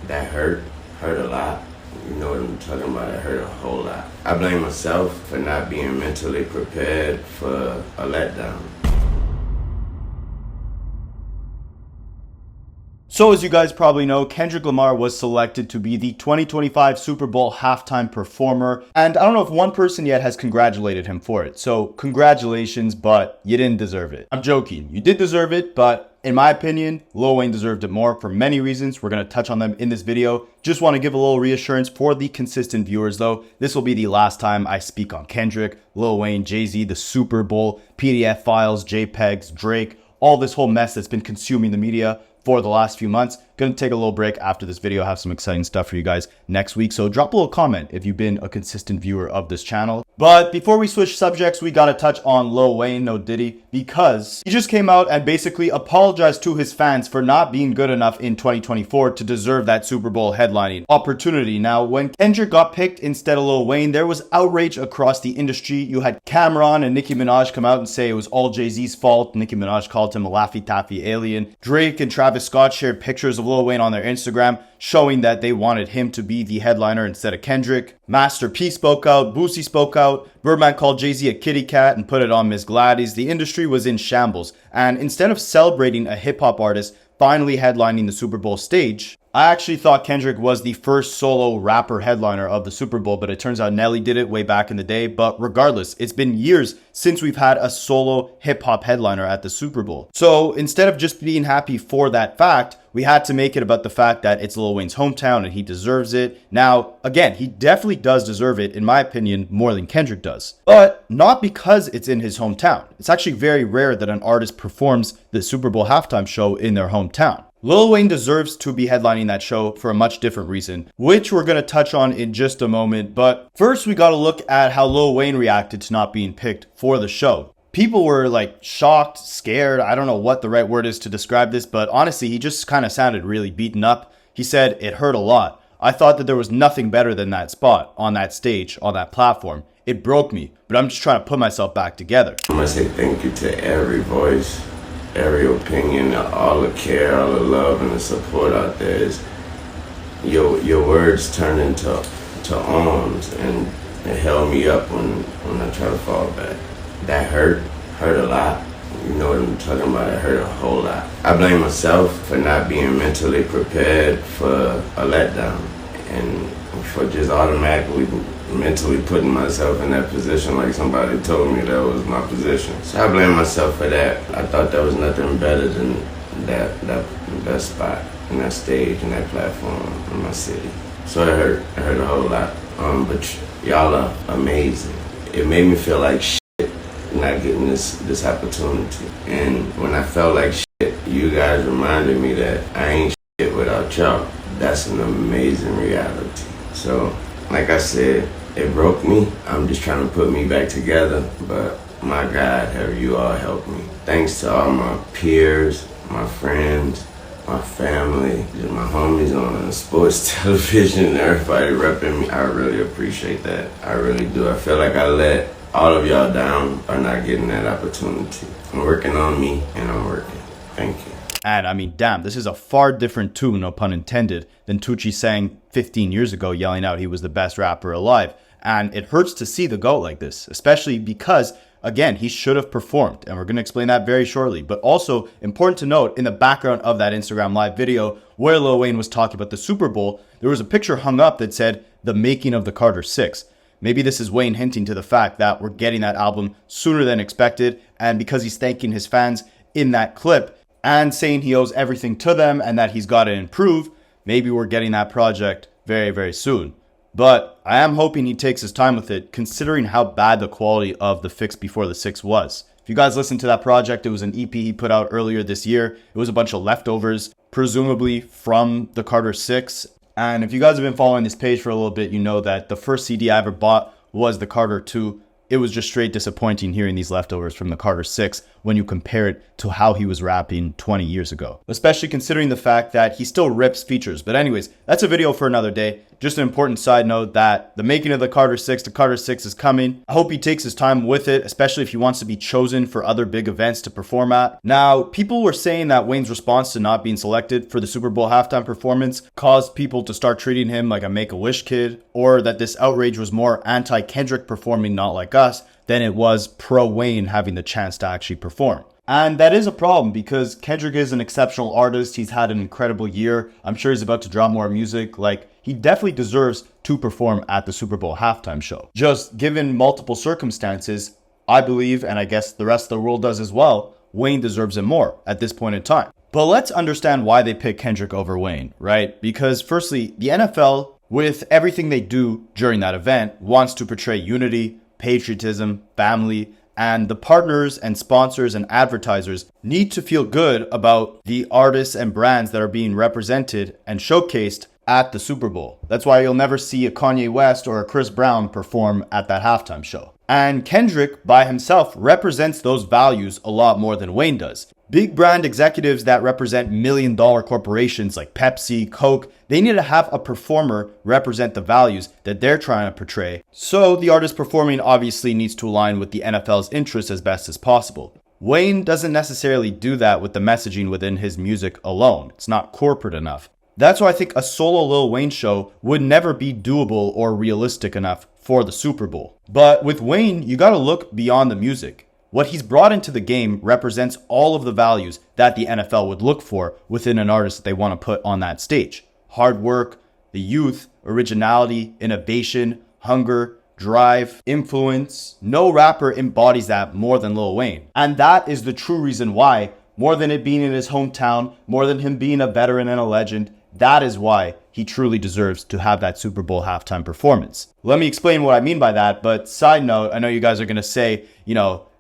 That hurt a lot. You know what I'm talking about? It hurt a whole lot. I blame myself for not being mentally prepared for a letdown. So as you guys probably know, Kendrick Lamar was selected to be the 2025 Super Bowl halftime performer. And I don't know if one person yet has congratulated him for it. So congratulations, but you didn't deserve it. I'm joking. You did deserve it, but in my opinion, Lil Wayne deserved it more for many reasons. We're going to touch on them in this video. Just want to give a little reassurance for the consistent viewers though. This will be the last time I speak on Kendrick, Lil Wayne, Jay-Z, the Super Bowl, PDF files, JPEGs, Drake, all this whole mess that's been consuming the media for the last few months. Gonna take a little break after this video. Have some exciting stuff for you guys next week. So drop a little comment if you've been a consistent viewer of this channel. But before we switch subjects, we gotta touch on Lil Wayne, no Diddy, because he just came out and basically apologized to his fans for not being good enough in 2024 to deserve that Super Bowl headlining opportunity. Now, when Kendrick got picked instead of Lil Wayne, there was outrage across the industry. You had Cameron and Nicki Minaj come out and say it was all Jay-Z's fault. Nicki Minaj called him a Laffy Taffy alien. Drake and Travis Scott shared pictures of Lil Wayne on their Instagram, showing that they wanted him to be the headliner instead of Kendrick. Master P spoke out, Boosie spoke out, Birdman called Jay-Z a kitty cat and put it on Miss Gladys. The industry was in shambles, and instead of celebrating a hip-hop artist finally headlining the Super Bowl stage, I actually thought Kendrick was the first solo rapper headliner of the Super Bowl, but it turns out Nelly did it way back in the day. But regardless, it's been years since we've had a solo hip-hop headliner at the Super Bowl. So instead of just being happy for that fact, we had to make it about the fact that it's Lil Wayne's hometown and he deserves it. Now, again, he definitely does deserve it, in my opinion, more than Kendrick does. But not because it's in his hometown. It's actually very rare that an artist performs the Super Bowl halftime show in their hometown. Lil Wayne deserves to be headlining that show for a much different reason, which we're going to touch on in just a moment. But first, we got to look at how Lil Wayne reacted to not being picked for the show. People were like shocked, scared. I don't know what the right word is to describe this, but honestly, he just kind of sounded really beaten up. He said it hurt a lot. I thought that there was nothing better than that spot on that stage, on that platform. It broke me, but I'm just trying to put myself back together. I'm going to say thank you to every voice, every opinion, all the care, all the love and the support out there. Is your words turned into arms, and it held me up when I try to fall back. That hurt a lot. You know what I'm talking about? It hurt a whole lot. I blame myself for not being mentally prepared for a letdown and for just automatically mentally putting myself in that position like somebody told me that was my position. So I blame myself for that. I thought there was nothing better than that spot and that stage and that platform in my city. So it hurt a whole lot. But y'all are amazing. It made me feel like shit not getting this opportunity. And when I felt like shit, you guys reminded me that I ain't shit without y'all. That's an amazing reality. So, like I said, it broke me. I'm just trying to put me back together, but my God, have you all helped me. Thanks to all my peers, my friends, my family, just my homies on sports television, everybody repping me. I really appreciate that. I really do. I feel like I let all of y'all down by not getting that opportunity. I'm working on me, and I'm working. Thank you. And I mean, damn, this is a far different tune, no pun intended, than Tucci sang 15 years ago, yelling out he was the best rapper alive. And it hurts to see the GOAT like this, especially because, again, he should have performed. And we're going to explain that very shortly. But also, important to note, in the background of that Instagram live video where Lil Wayne was talking about the Super Bowl, there was a picture hung up that said, "The making of the Carter 6." Maybe this is Wayne hinting to the fact that we're getting that album sooner than expected. And because he's thanking his fans in that clip and saying he owes everything to them and that he's got to improve, maybe we're getting that project very, very soon. But I am hoping he takes his time with it, considering how bad the quality of The Fix Before the Six was. If you guys listened to that project, it was an EP he put out earlier this year. It was a bunch of leftovers, presumably from the Carter 6. And if you guys have been following this page for a little bit, you know that the first CD I ever bought was the Carter 2. It was just straight disappointing hearing these leftovers from the Carter 6 when you compare it to how he was rapping 20 years ago. Especially considering the fact that he still rips features. But anyways, that's a video for another day. Just an important side note that the making of the Carter 6 is coming. I hope he takes his time with it, especially if he wants to be chosen for other big events to perform at. Now, people were saying that Wayne's response to not being selected for the Super Bowl halftime performance caused people to start treating him like a Make-A-Wish kid, or that this outrage was more anti-Kendrick performing Not Like Us than it was pro-Wayne having the chance to actually perform. And that is a problem because Kendrick is an exceptional artist. He's had an incredible year. I'm sure he's about to drop more music. Like, he definitely deserves to perform at the Super Bowl halftime show. Just given multiple circumstances, I believe, and I guess the rest of the world does as well, Wayne deserves it more at this point in time. But let's understand why they picked Kendrick over Wayne, right? Because firstly, the NFL, with everything they do during that event, wants to portray unity, patriotism, family, and the partners and sponsors and advertisers need to feel good about the artists and brands that are being represented and showcased at the Super Bowl. That's why you'll never see a Kanye West or a Chris Brown perform at that halftime show. And Kendrick by himself represents those values a lot more than Wayne does. Big brand executives that represent million-dollar corporations like Pepsi, Coke, they need to have a performer represent the values that they're trying to portray. So the artist performing obviously needs to align with the NFL's interests as best as possible. Wayne doesn't necessarily do that with the messaging within his music alone. It's not corporate enough. That's why I think a solo Lil Wayne show would never be doable or realistic enough for the Super Bowl. But with Wayne, you gotta look beyond the music. What he's brought into the game represents all of the values that the NFL would look for within an artist that they want to put on that stage. Hard work, the youth, originality, innovation, hunger, drive, influence. No rapper embodies that more than Lil Wayne. And that is the true reason why, more than it being in his hometown, more than him being a veteran and a legend, that is why he truly deserves to have that Super Bowl halftime performance. Let me explain what I mean by that, but side note, I know you guys are going to say,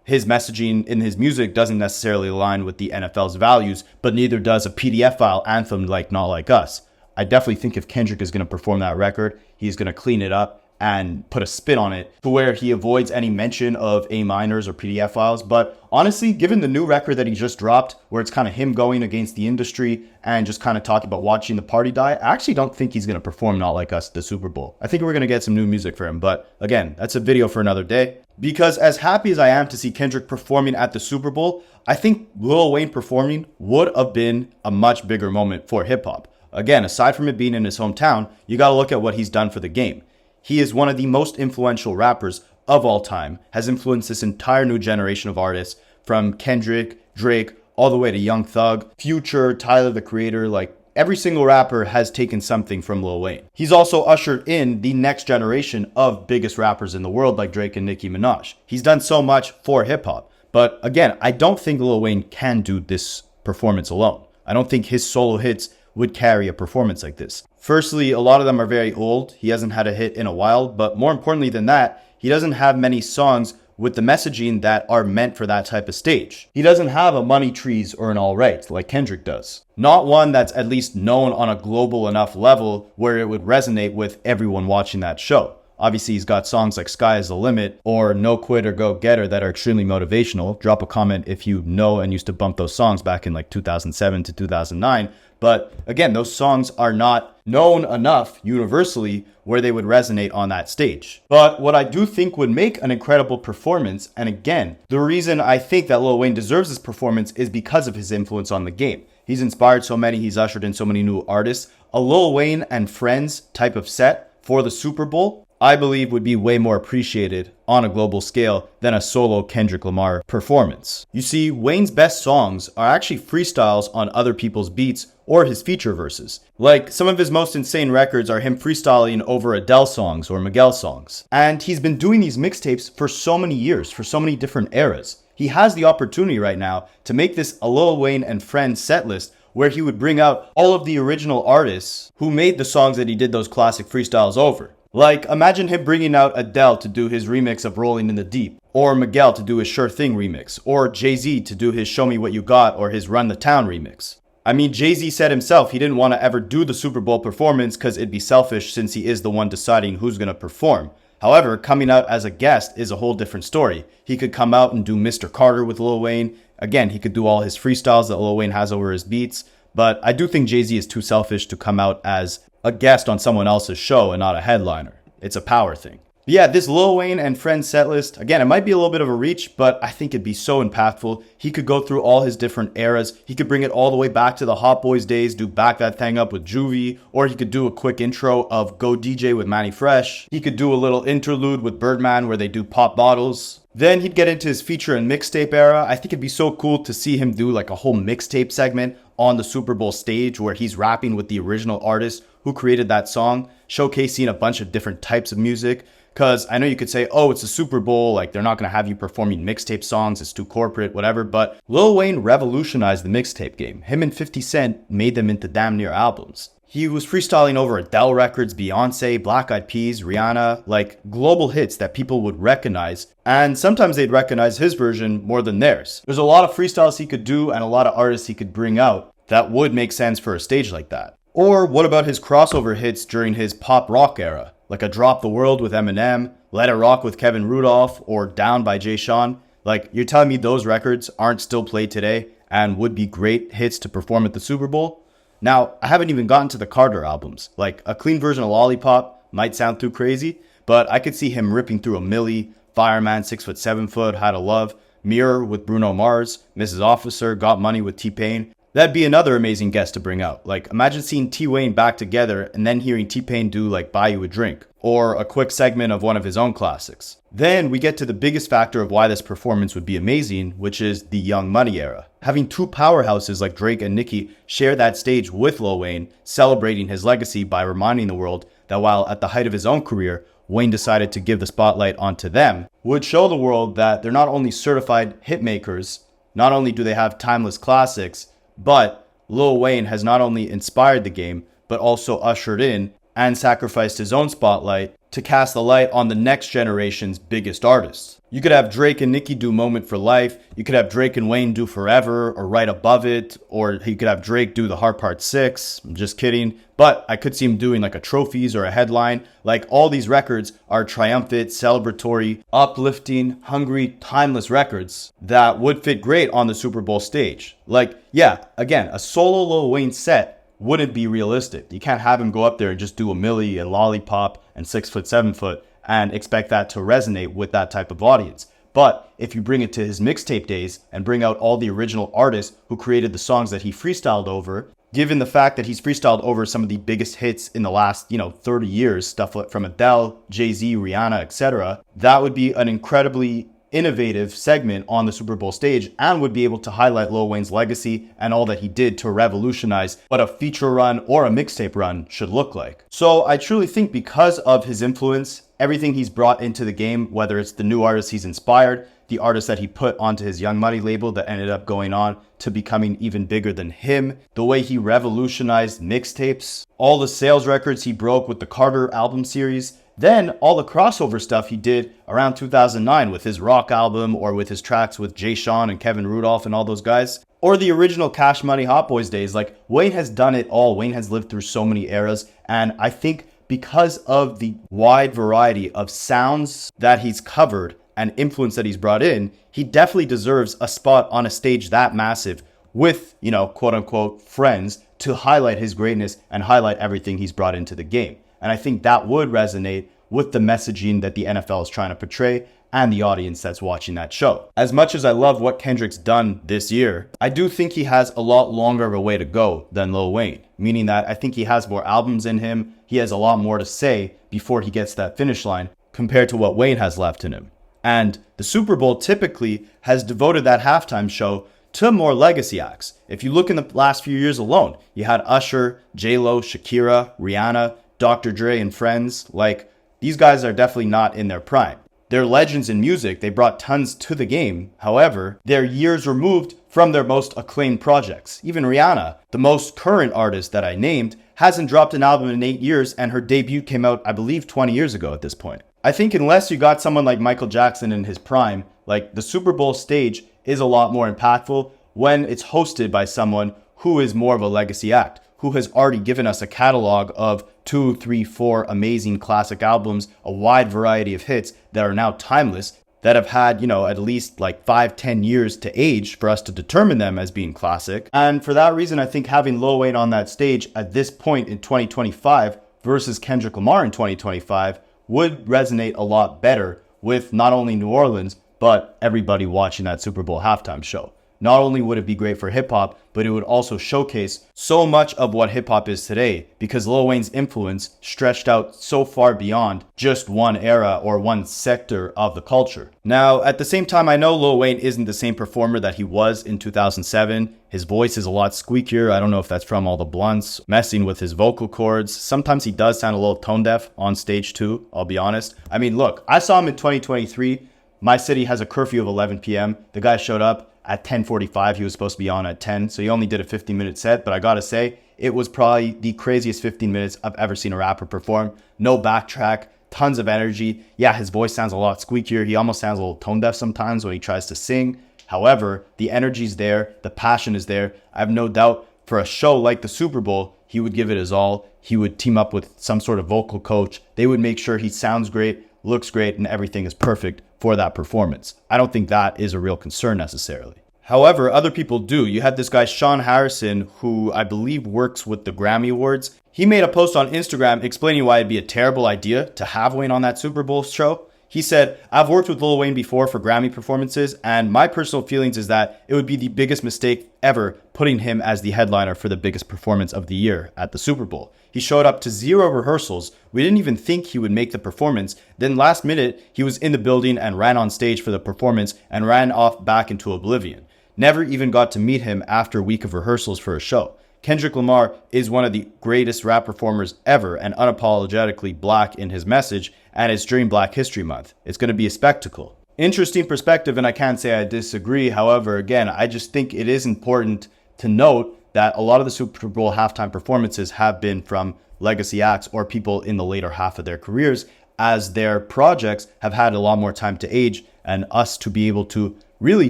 his messaging in his music doesn't necessarily align with the NFL's values, but neither does a PDF file anthem like Not Like Us. I definitely think if Kendrick is going to perform that record, he's going to clean it up and put a spin on it to where he avoids any mention of A minors or PDF files. But honestly, given the new record that he just dropped, where it's kind of him going against the industry and just kind of talking about watching the party die, I actually don't think he's going to perform Not Like Us at the Super Bowl. I think we're going to get some new music for him. But again, that's a video for another day. Because as happy as I am to see Kendrick performing at the Super Bowl, I think Lil Wayne performing would have been a much bigger moment for hip hop. Again, aside from it being in his hometown, you got to look at what he's done for the game. He is one of the most influential rappers of all time, has influenced this entire new generation of artists, from Kendrick, Drake, all the way to Young Thug, Future, Tyler the Creator. Like, every single rapper has taken something from Lil Wayne. He's also ushered in the next generation of biggest rappers in the world like Drake and Nicki Minaj. He's done so much for hip hop. But again, I don't think Lil Wayne can do this performance alone. I don't think his solo hits would carry a performance like this. Firstly, a lot of them are very old. He hasn't had a hit in a while, but more importantly than that, he doesn't have many songs with the messaging that are meant for that type of stage. He doesn't have a Money Trees or an All Right like Kendrick does. Not one that's at least known on a global enough level where it would resonate with everyone watching that show. Obviously, he's got songs like Sky is the Limit or No Quit or Go Getter that are extremely motivational. Drop a comment if you know and used to bump those songs back in like 2007 to 2009. But again, those songs are not known enough universally where they would resonate on that stage. But what I do think would make an incredible performance, and again, the reason I think that Lil Wayne deserves this performance is because of his influence on the game. He's inspired so many, he's ushered in so many new artists. A Lil Wayne and Friends type of set for the Super Bowl, I believe would be way more appreciated on a global scale than a solo Kendrick Lamar performance. You see, Wayne's best songs are actually freestyles on other people's beats or his feature verses. Like, some of his most insane records are him freestyling over Adele songs or Miguel songs. And he's been doing these mixtapes for so many years, for so many different eras. He has the opportunity right now to make this a Lil Wayne and Friends set list where he would bring out all of the original artists who made the songs that he did those classic freestyles over. Like, imagine him bringing out Adele to do his remix of Rolling in the Deep, or Miguel to do his Sure Thing remix, or Jay-Z to do his Show Me What You Got or his Run the Town remix. I mean, Jay-Z said himself he didn't want to ever do the Super Bowl performance because it'd be selfish since he is the one deciding who's going to perform. However, coming out as a guest is a whole different story. He could come out and do Mr. Carter with Lil Wayne. Again, he could do all his freestyles that Lil Wayne has over his beats. But I do think Jay-Z is too selfish to come out as a guest on someone else's show and not a headliner. It's a power thing. But yeah, this Lil Wayne and Friends setlist, again, it might be a little bit of a reach, but I think it'd be so impactful. He could go through all his different eras. He could bring it all the way back to the Hot Boys days, do Back That Thing Up with Juvie, or he could do a quick intro of Go DJ with Manny Fresh. He could do a little interlude with Birdman where they do Pop Bottles. Then he'd get into his feature and mixtape era. I think it'd be so cool to see him do like a whole mixtape segment on the Super Bowl stage where he's rapping with the original artist who created that song, showcasing a bunch of different types of music. Because I know you could say, oh, it's a Super Bowl, like they're not going to have you performing mixtape songs, it's too corporate, whatever. But Lil Wayne revolutionized the mixtape game. Him and 50 Cent made them into damn near albums. He was freestyling over Adele records, Beyonce, Black Eyed Peas, Rihanna, like global hits that people would recognize. And sometimes they'd recognize his version more than theirs. There's a lot of freestyles he could do and a lot of artists he could bring out that would make sense for a stage like that. Or what about his crossover hits during his pop rock era? Like a Drop the World with Eminem, Let It Rock with Kevin Rudolph, or Down by Jay Sean. Like, you're telling me those records aren't still played today and would be great hits to perform at the Super Bowl? Now, I haven't even gotten to the Carter albums. Like, a clean version of Lollipop might sound too crazy, but I could see him ripping through a Millie, Fireman, 6 Foot 7 Foot, How to Love, Mirror with Bruno Mars, Mrs. Officer, Got Money with T-Pain. That'd be another amazing guest to bring out. Like, imagine seeing T-Wayne back together and then hearing T-Pain do like Buy You a Drink, or a quick segment of one of his own classics. Then we get to the biggest factor of why this performance would be amazing, which is the Young Money era. Having two powerhouses like Drake and Nicki share that stage with Lil Wayne, celebrating his legacy by reminding the world that while at the height of his own career, Wayne decided to give the spotlight onto them, would show the world that they're not only certified hit makers, not only do they have timeless classics, but Lil Wayne has not only inspired the game, but also ushered in and sacrificed his own spotlight to cast the light on the next generation's biggest artists. You could have Drake and Nicki do Moment for Life, you could have Drake and Wayne do Forever or Right Above It, or he could have Drake do The Hard Part 6, I'm just kidding, but I could see him doing like a Trophies or a Headline. Like, all these records are triumphant, celebratory, uplifting, hungry, timeless records that would fit great on the Super Bowl stage. Like, yeah, again, a solo Lil Wayne set wouldn't be realistic. You can't have him go up there and just do a Millie and Lollipop and 6 Foot 7 Foot and expect that to resonate with that type of audience. But if you bring it to his mixtape days and bring out all the original artists who created the songs that he freestyled over, given the fact that he's freestyled over some of the biggest hits in the last, 30 years, stuff like from Adele, Jay-Z, Rihanna, etc., that would be an incredibly innovative segment on the Super Bowl stage and would be able to highlight Lil Wayne's legacy and all that he did to revolutionize what a feature run or a mixtape run should look like. So I truly think because of his influence, everything he's brought into the game, whether it's the new artists he's inspired, the artists that he put onto his Young Money label that ended up going on to becoming even bigger than him, the way he revolutionized mixtapes, all the sales records he broke with the Carter album series, then all the crossover stuff he did around 2009 with his rock album or with his tracks with Jay Sean and Kevin Rudolph and all those guys, or the original Cash Money Hot Boys days. Like, Wayne has done it all. Wayne has lived through so many eras, and I think because of the wide variety of sounds that he's covered and influence that he's brought in, he definitely deserves a spot on a stage that massive with, quote unquote, friends to highlight his greatness and highlight everything he's brought into the game. And I think that would resonate with the messaging that the NFL is trying to portray and the audience that's watching that show. As much as I love what Kendrick's done this year, I do think he has a lot longer of a way to go than Lil Wayne, meaning that I think he has more albums in him, he has a lot more to say before he gets to that finish line compared to what Wayne has left in him. And the Super Bowl typically has devoted that halftime show to more legacy acts. If you look in the last few years alone, you had Usher, J-Lo, Shakira, Rihanna, Dr. Dre and friends. Like, these guys are definitely not in their prime. They're legends in music. They brought tons to the game. However, they're years removed from their most acclaimed projects. Even Rihanna, the most current artist that I named, hasn't dropped an album in 8 years, and her debut came out, I believe, 20 years ago at this point. I think unless you got someone like Michael Jackson in his prime, like, the Super Bowl stage is a lot more impactful when it's hosted by someone who is more of a legacy act, who has already given us a catalog of 2, 3, 4 amazing classic albums, a wide variety of hits that are now timeless, that have had, at least like 5-10 years to age for us to determine them as being classic. And for that reason, I think having Lil Wayne on that stage at this point in 2025 versus Kendrick Lamar in 2025 would resonate a lot better with not only New Orleans, but everybody watching that Super Bowl halftime show. Not only would it be great for hip hop, but it would also showcase so much of what hip hop is today, because Lil Wayne's influence stretched out so far beyond just one era or one sector of the culture. Now, at the same time, I know Lil Wayne isn't the same performer that he was in 2007. His voice is a lot squeakier. I don't know if that's from all the blunts, messing with his vocal cords. Sometimes he does sound a little tone deaf on stage too, I'll be honest. I mean, look, I saw him in 2023. My city has a curfew of 11 p.m. The guy showed up at 10:45. He was supposed to be on at 10, so he only did a 15-minute set. But I gotta say, it was probably the craziest 15 minutes I've ever seen a rapper perform. No backtrack, tons of energy. Yeah, his voice sounds a lot squeakier. He almost sounds a little tone deaf sometimes when he tries to sing. However, the energy's there, the passion is there. I have no doubt for a show like the Super Bowl, he would give it his all. He would team up with some sort of vocal coach. They would make sure he sounds great, looks great, and everything is perfect for that performance. I don't think that is a real concern necessarily. However, other people do. You had this guy, Sean Harrison, who I believe works with the Grammy Awards. He made a post on Instagram explaining why it'd be a terrible idea to have Wayne on that Super Bowl show. He said, "I've worked with Lil Wayne before for Grammy performances, and my personal feelings is that it would be the biggest mistake ever putting him as the headliner for the biggest performance of the year at the Super Bowl. He showed up to 0 rehearsals. We didn't even think he would make the performance. Then last minute, he was in the building and ran on stage for the performance and ran off back into oblivion. Never even got to meet him after a week of rehearsals for a show. Kendrick Lamar is one of the greatest rap performers ever and unapologetically black in his message, and it's during Black History Month. It's going to be a spectacle." Interesting perspective, and I can't say I disagree. However, again, I just think it is important to note that a lot of the Super Bowl halftime performances have been from legacy acts or people in the later half of their careers, as their projects have had a lot more time to age and us to be able to really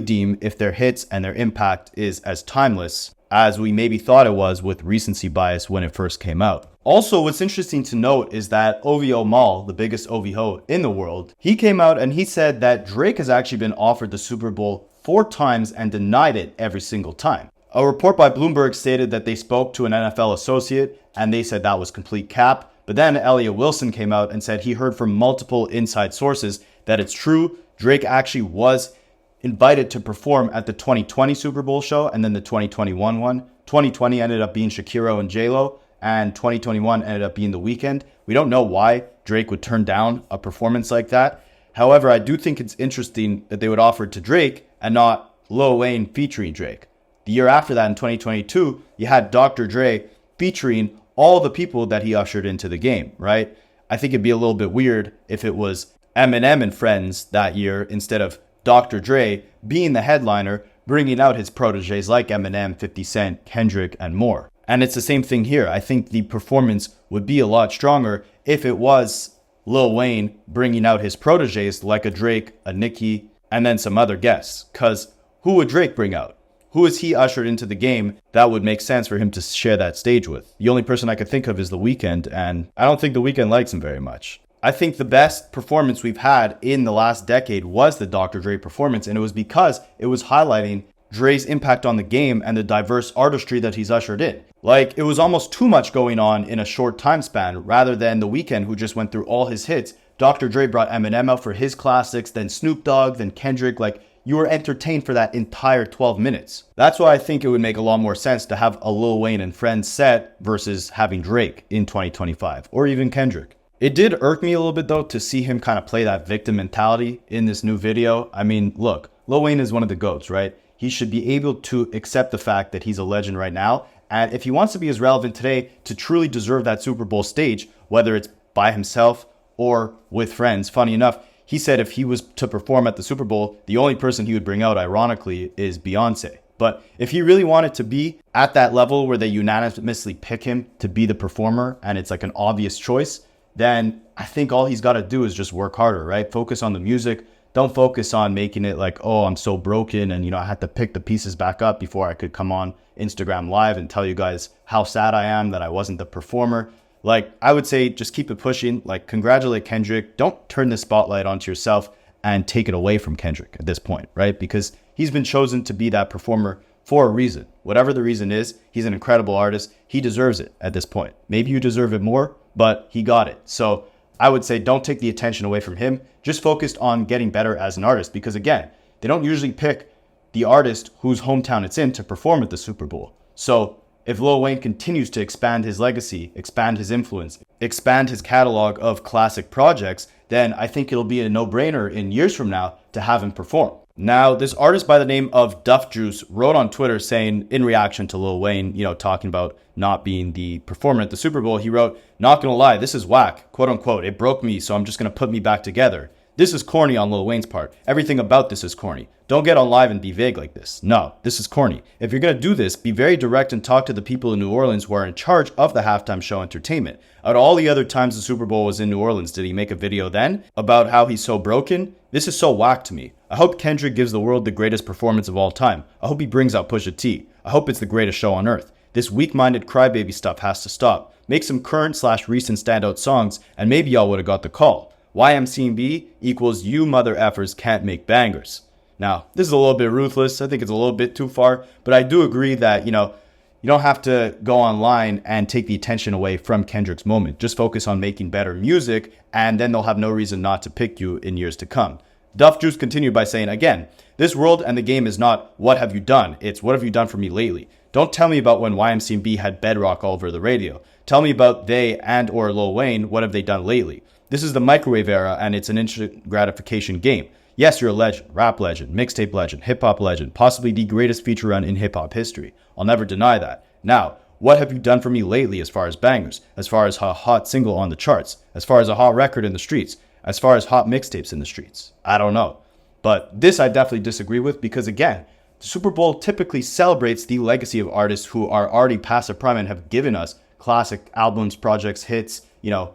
deem if their hits and their impact is as timeless as we maybe thought it was with recency bias when it first came out. Also, what's interesting to note is that OVO Mall, the biggest OVO in the world, he came out and he said that Drake has actually been offered the Super Bowl 4 times and denied it every single time. A report by Bloomberg stated that they spoke to an NFL associate and they said that was complete cap. But then Elliot Wilson came out and said he heard from multiple inside sources that it's true. Drake actually was invited to perform at the 2020 Super Bowl show and then the 2021 one. 2020 ended up being Shakira and J-Lo, and 2021 ended up being The Weeknd. We don't know why Drake would turn down a performance like that. However, I do think it's interesting that they would offer it to Drake and not Lil Wayne featuring Drake. The year after that, in 2022, you had Dr. Dre featuring all the people that he ushered into the game, right? I think it'd be a little bit weird if it was Eminem and friends that year instead of Dr. Dre being the headliner, bringing out his proteges like Eminem, 50 Cent, Kendrick, and more. And it's the same thing here. I think the performance would be a lot stronger if it was Lil Wayne bringing out his proteges like a Drake, a Nicki, and then some other guests. Because who would Drake bring out? Who is he ushered into the game that would make sense for him to share that stage with? The only person I could think of is The Weeknd, and I don't think The Weeknd likes him very much. I think the best performance we've had in the last decade was the Dr. Dre performance, and it was because it was highlighting Dre's impact on the game and the diverse artistry that he's ushered in. Like, it was almost too much going on in a short time span, rather than The Weeknd, who just went through all his hits. Dr. Dre brought Eminem out for his classics, then Snoop Dogg, then Kendrick. Like, you were entertained for that entire 12 minutes. That's why I think it would make a lot more sense to have a Lil Wayne and friends set versus having Drake in 2025, or even Kendrick. It did irk me a little bit though to see him kind of play that victim mentality in this new video. I mean, look, Lil Wayne is one of the GOATs, right? He should be able to accept the fact that he's a legend right now. And if he wants to be as relevant today to truly deserve that Super Bowl stage, whether it's by himself or with friends, funny enough, he said if he was to perform at the Super Bowl, the only person he would bring out, ironically, is Beyonce. But if he really wanted to be at that level where they unanimously pick him to be the performer and it's like an obvious choice, then I think all he's got to do is just work harder, right? Focus on the music. Don't focus on making it like, oh, I'm so broken and, I had to pick the pieces back up before I could come on Instagram Live and tell you guys how sad I am that I wasn't the performer. Like, I would say just keep it pushing. Like, congratulate Kendrick. Don't turn the spotlight onto yourself and take it away from Kendrick at this point, right? Because he's been chosen to be that performer for a reason. Whatever the reason is, he's an incredible artist. He deserves it at this point. Maybe you deserve it more, but he got it. So I would say don't take the attention away from him. Just focus on getting better as an artist, because again, they don't usually pick the artist whose hometown it's in to perform at the Super Bowl. So if Lil Wayne continues to expand his legacy, expand his influence, expand his catalog of classic projects, then I think it'll be a no-brainer in years from now to have him perform. Now, this artist by the name of Duff Juice wrote on Twitter saying, in reaction to Lil Wayne, talking about not being the performer at the Super Bowl, he wrote, "Not gonna lie, this is whack, quote unquote. It broke me, so I'm just gonna put me back together. This is corny on Lil Wayne's part. Everything about this is corny. Don't get on live and be vague like this. No, this is corny. If you're going to do this, be very direct and talk to the people in New Orleans who are in charge of the halftime show entertainment. Out of all the other times the Super Bowl was in New Orleans, did he make a video then about how he's so broken? This is so whack to me. I hope Kendrick gives the world the greatest performance of all time. I hope he brings out Pusha T. I hope it's the greatest show on earth. This weak-minded crybaby stuff has to stop. Make some current/recent standout songs, and maybe y'all would have got the call. YMCB equals you mother effers can't make bangers." Now, this is a little bit ruthless. I think it's a little bit too far, but I do agree that, you don't have to go online and take the attention away from Kendrick's moment. Just focus on making better music, and then they'll have no reason not to pick you in years to come. Duff Juice continued by saying, again, this world and the game is not what have you done, it's what have you done for me lately. Don't tell me about when YMCB had Bedrock all over the radio. Tell me about they and or Lil Wayne, what have they done lately? This is the microwave era, and it's an instant gratification game. Yes, you're a legend, rap legend, mixtape legend, hip-hop legend, possibly the greatest feature run in hip-hop history. I'll never deny that. Now, what have you done for me lately as far as bangers, as far as a hot single on the charts, as far as a hot record in the streets, as far as hot mixtapes in the streets? I don't know. But this I definitely disagree with because, again, the Super Bowl typically celebrates the legacy of artists who are already past their prime and have given us classic albums, projects, hits,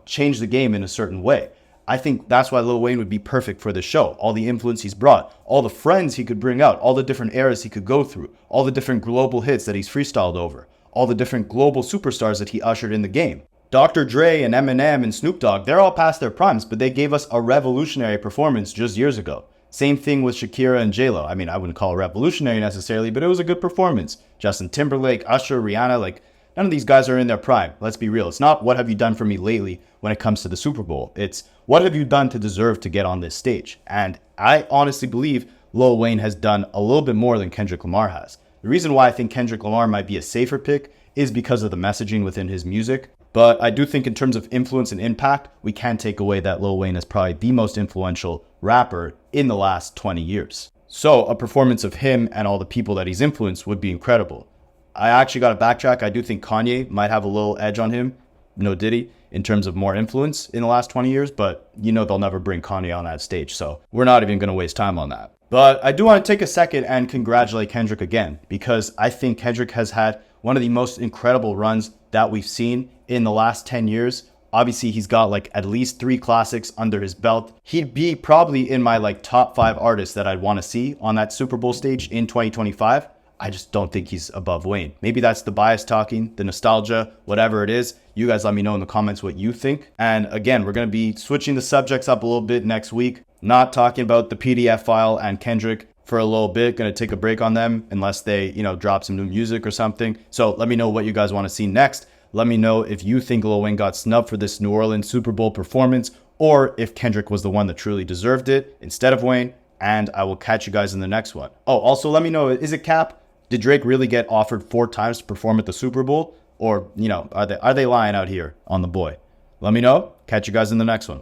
change the game in a certain way. I think that's why Lil Wayne would be perfect for the show. All the influence he's brought, all the friends he could bring out, all the different eras he could go through, all the different global hits that he's freestyled over, all the different global superstars that he ushered in the game. Dr. Dre and Eminem and Snoop Dogg, they're all past their primes, but they gave us a revolutionary performance just years ago. Same thing with Shakira and J-Lo. I mean, I wouldn't call it revolutionary necessarily, but it was a good performance. Justin Timberlake, Usher, Rihanna, none of these guys are in their prime. Let's be real. It's not what have you done for me lately when it comes to the Super Bowl. It's what have you done to deserve to get on this stage? And I honestly believe Lil Wayne has done a little bit more than Kendrick Lamar has. The reason why I think Kendrick Lamar might be a safer pick is because of the messaging within his music. But I do think in terms of influence and impact, we can take away that Lil Wayne is probably the most influential rapper in the last 20 years. So a performance of him and all the people that he's influenced would be incredible. I actually got to backtrack. I do think Kanye might have a little edge on him, no Diddy, in terms of more influence in the last 20 years, but they'll never bring Kanye on that stage, so we're not even going to waste time on that. But I do want to take a second and congratulate Kendrick again, because I think Kendrick has had one of the most incredible runs that we've seen in the last 10 years. Obviously, he's got at least 3 classics under his belt. He'd be probably in my top 5 artists that I'd want to see on that Super Bowl stage in 2025. I just don't think he's above Wayne. Maybe that's the bias talking, the nostalgia, whatever it is. You guys let me know in the comments what you think. And again, we're going to be switching the subjects up a little bit next week. Not talking about the PDF file and Kendrick for a little bit. Going to take a break on them unless they, drop some new music or something. So let me know what you guys want to see next. Let me know if you think Lil Wayne got snubbed for this New Orleans Super Bowl performance, or if Kendrick was the one that truly deserved it instead of Wayne. And I will catch you guys in the next one. Oh, also let me know, is it cap? Did Drake really get offered 4 times to perform at the Super Bowl? Or, are they lying out here on the boy? Let me know. Catch you guys in the next one.